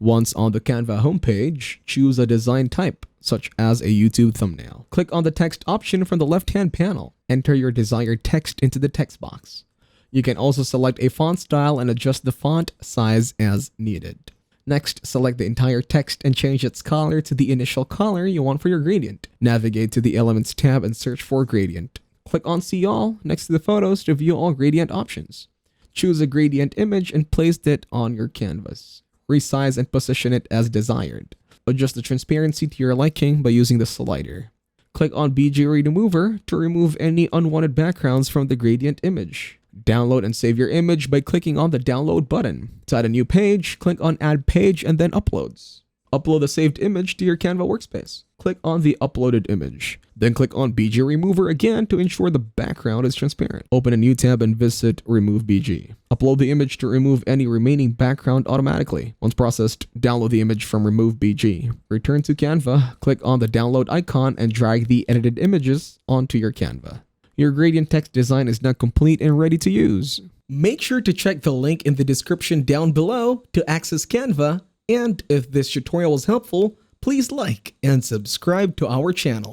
Once on the Canva homepage, choose a design type, such as a YouTube thumbnail. Click on the text option from the left-hand panel. Enter your desired text into the text box. You can also select a font style and adjust the font size as needed. Next, select the entire text and change its color to the initial color you want for your gradient. Navigate to the Elements tab and search for gradient. Click on See All next to the photos to view all gradient options. Choose a gradient image and place it on your canvas. Resize and position it as desired. Adjust the transparency to your liking by using the slider. Click on BG Remover to remove any unwanted backgrounds from the gradient image. Download and save your image by clicking on the Download button. To add a new page, click on Add Page and then Uploads. Upload the saved image to your Canva workspace. Click on the uploaded image. Then click on BG Remover again to ensure the background is transparent. Open a new tab and visit Remove BG. Upload the image to remove any remaining background automatically. Once processed, download the image from Remove BG. Return to Canva, click on the download icon and drag the edited images onto your Canva. Your gradient text design is now complete and ready to use. Make sure to check the link in the description down below to access Canva. And if this tutorial was helpful, please like and subscribe to our channel.